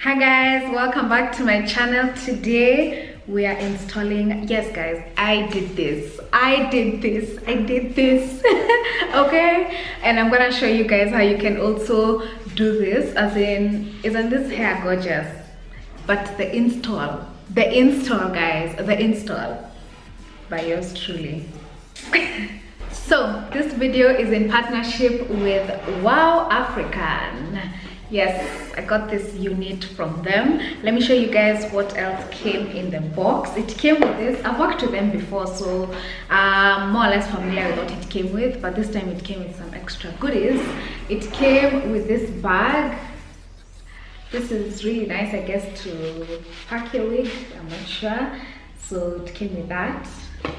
Hi guys, welcome back to my channel. Today we are installing, yes guys, I did this okay, and I'm gonna show you guys how you can also do this, as in, isn't this hair gorgeous? But the install guys, the install by yours truly. So this video is in partnership with WowAfrican. Yes, I got this unit from them. Let me show you guys what else came in the box. It came with this. I've worked with them before, so I'm more or less familiar with what it came with, but this time it came with some extra goodies. It came with this bag. This is really nice, I guess, to pack your wig. I'm not sure. So it came with that.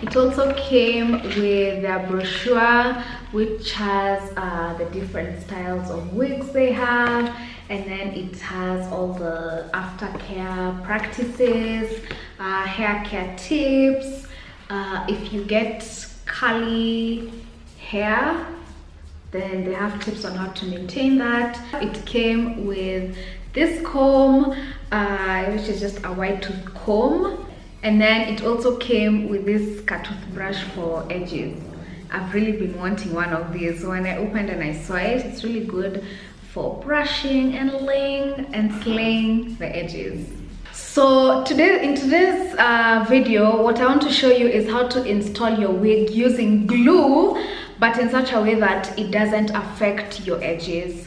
It also came with a brochure which has the different styles of wigs they have, and then it has all the aftercare practices, hair care tips. If you get curly hair, then they have tips on how to maintain that. It came with this comb, which is just a white tooth comb. And then it also came with this cut toothbrush for edges. I've really been wanting one of these. So when I opened and I saw it, it's really good for brushing and laying and slaying the edges. So in today's video, what I want to show you is how to install your wig using glue, but in such a way that it doesn't affect your edges.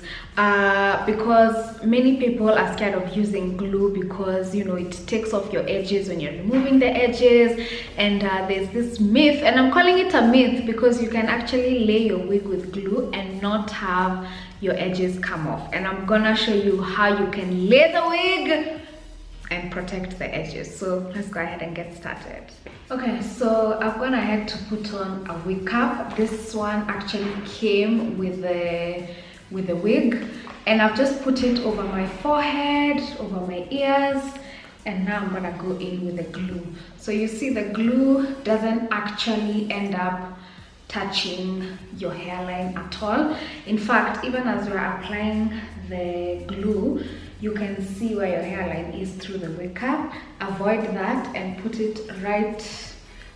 Because many people are scared of using glue because, you know, it takes off your edges when you're removing the edges, and there's this myth, and I'm calling it a myth because you can actually lay your wig with glue and not have your edges come off. And I'm gonna show you how you can lay the wig and protect the edges. So let's go ahead and get started. Okay, so I've gone ahead to put on a wig cap. This one actually came with the wig, and I've just put it over my forehead, over my ears, and now I'm gonna go in with the glue. So you see the glue doesn't actually end up touching your hairline at all. In fact, even as we're applying the glue, you can see where your hairline is through the wig cap. Avoid that and put it right,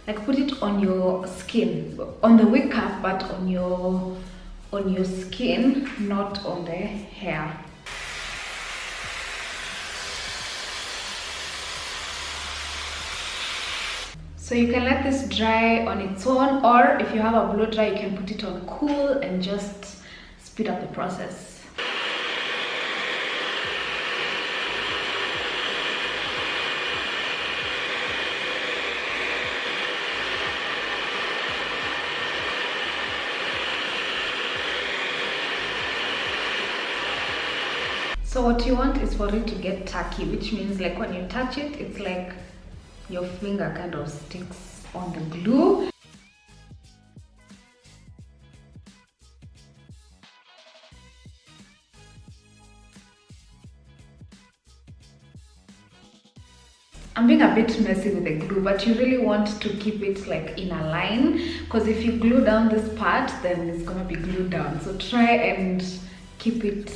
like put it on your skin, on the wig cap, but on your skin, not on the hair. So you can let this dry on its own, or if you have a blow dry, you can put it on cool and just speed up the process. So what you want is for it to get tacky, which means like when you touch it, it's like your finger kind of sticks on the glue. I'm being a bit messy with the glue, but you really want to keep it like in a line, because if you glue down this part, then it's gonna be glued down. So try and keep it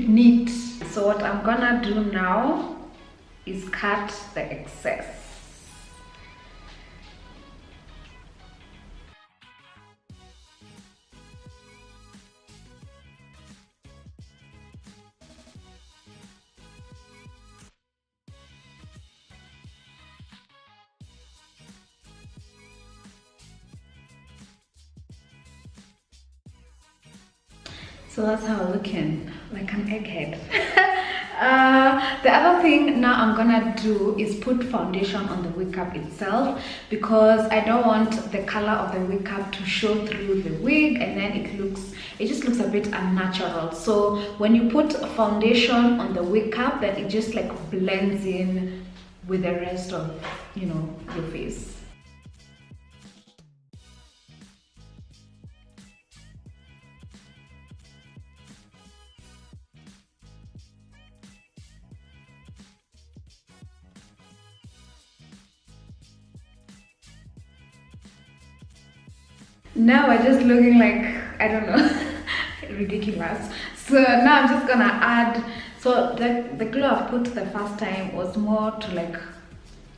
neat. So what I'm gonna do now is cut the excess. So that's how I'm looking, like an egghead. The other thing now I'm gonna do is put foundation on the wig cap itself, because I don't want the color of the wig cap to show through the wig, and then it just looks a bit unnatural. So when you put foundation on the wig cap, then it just like blends in with the rest of, you know, your face. Now we're just looking like, I don't know, ridiculous. So now I'm just gonna add So the glue I've put the first time was more to like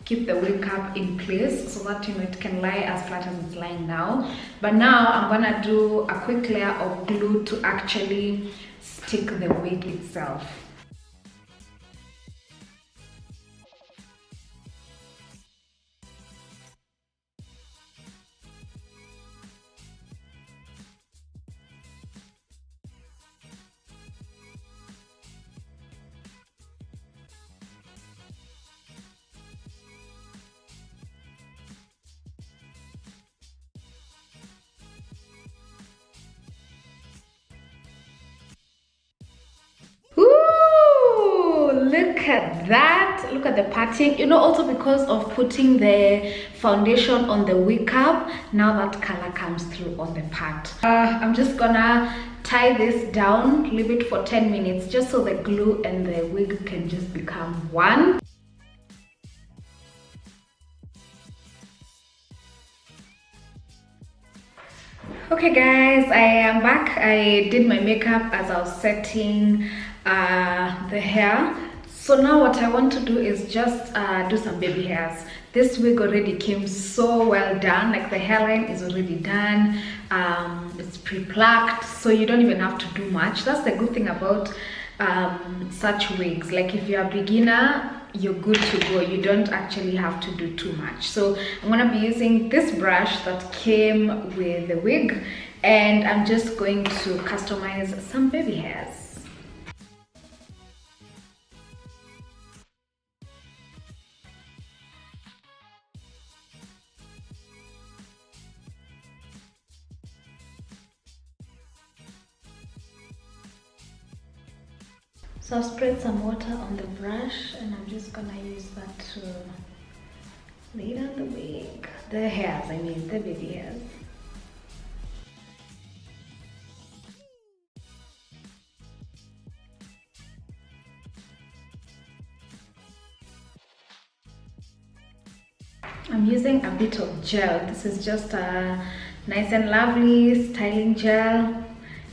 keep the wig cap in place so that it can lie as flat as it's lying now. But now I'm gonna do a quick layer of glue to actually stick the wig itself. Look at that, look at the parting, also because of putting the foundation on the wig cap. Now that color comes through on the part. I'm just gonna tie this down, leave it for 10 minutes just so the glue and the wig can just become one. Okay guys, I am back. I did my makeup as I was setting the hair. So now what I want to do is just do some baby hairs. This wig already came so well done, like the hairline is already done. It's pre-plucked, so you don't even have to do much. That's the good thing about such wigs. Like if you're a beginner, you're good to go. You don't actually have to do too much. So I'm gonna be using this brush that came with the wig, and I'm just going to customize some baby hairs. So I've spread some water on the brush, and I'm just gonna use that to lay down the wig. The hairs, I mean, the baby hairs. I'm using a bit of gel. This is just a nice and lovely styling gel.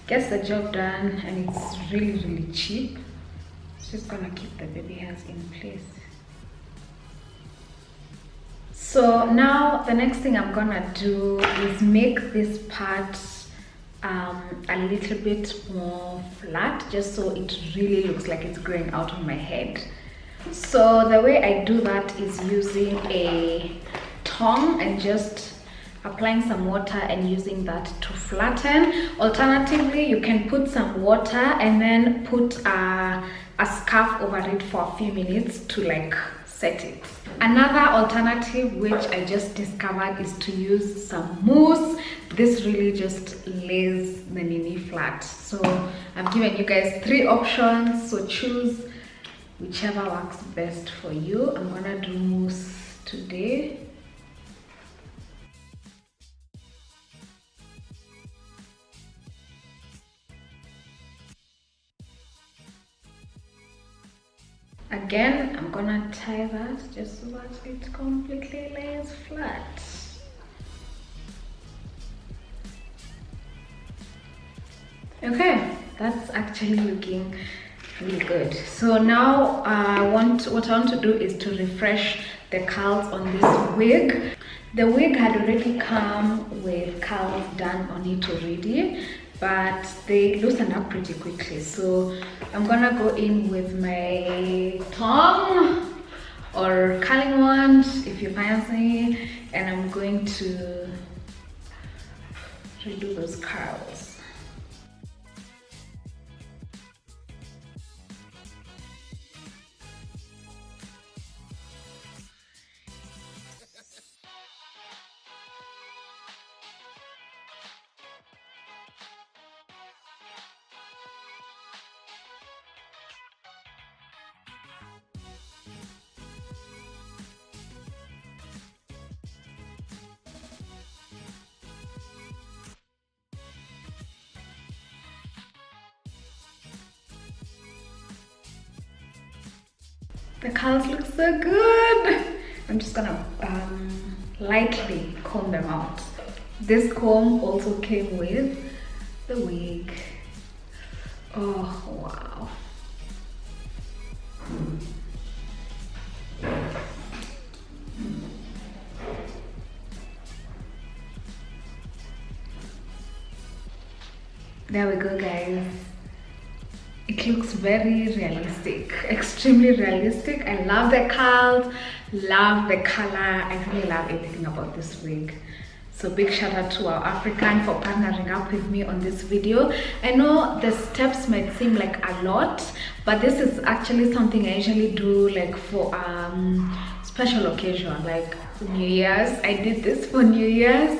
Gets the job done, and it's really cheap. It's just gonna keep the baby hairs in place. So now the next thing I'm gonna do is make this part a little bit more flat, just so it really looks like it's growing out of my head. So the way I do that is using a tongue and just applying some water and using that to flatten. Alternatively, you can put some water and then put a scarf over it for a few minutes to like set it. Another alternative which I just discovered is to use some mousse. This really just lays the nini flat. So I've given you guys 3 options, so choose whichever works best for you. I'm gonna do mousse today. Again, I'm gonna tie that just so that it completely lays flat. Okay, that's actually looking really good. So now what I want to do is to refresh the curls on this wig. The wig had already come with curls done on it already, but they loosened up pretty quickly. So I'm gonna go in with my tongue or curling wand if you fancy, and I'm going to redo those curls. The curls look so good. I'm just gonna lightly comb them out. This comb also came with the wig. Oh wow. There we go, guys. It looks very realistic, extremely realistic. I love the curls, love the color. I really love everything about this wig. So big shout out to WowAfrican for partnering up with me on this video. I know the steps might seem like a lot, but this is actually something I usually do like for special occasion, like New Year's. I did this for New Year's.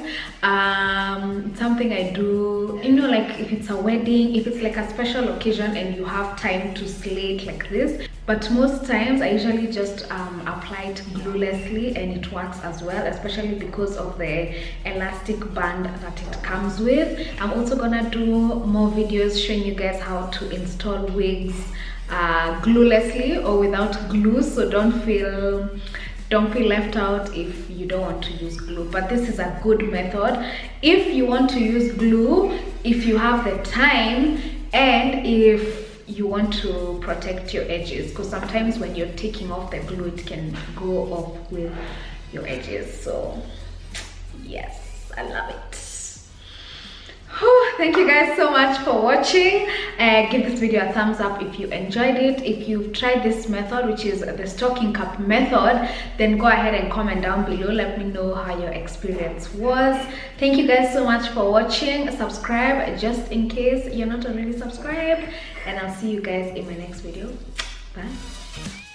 Something I do, you know, like if it's a wedding, if it's like a special occasion and you have time to slay it like this. But most times I usually just apply it gluelessly, and it works as well, especially because of the elastic band that it comes with. I'm also gonna do more videos showing you guys how to install wigs gluelessly or without glue, so don't feel left out if you don't want to use glue. But this is a good method if you want to use glue, if you have the time, and if you want to protect your edges, because sometimes when you're taking off the glue it can go off with your edges. So yes, I love it. Thank you guys so much for watching. Give this video a thumbs up if you enjoyed it. If you've tried this method, which is the stocking cap method, then go ahead and comment down below. Let me know how your experience was. Thank you guys so much for watching. Subscribe just in case you're not already subscribed, and I'll see you guys in my next video. Bye.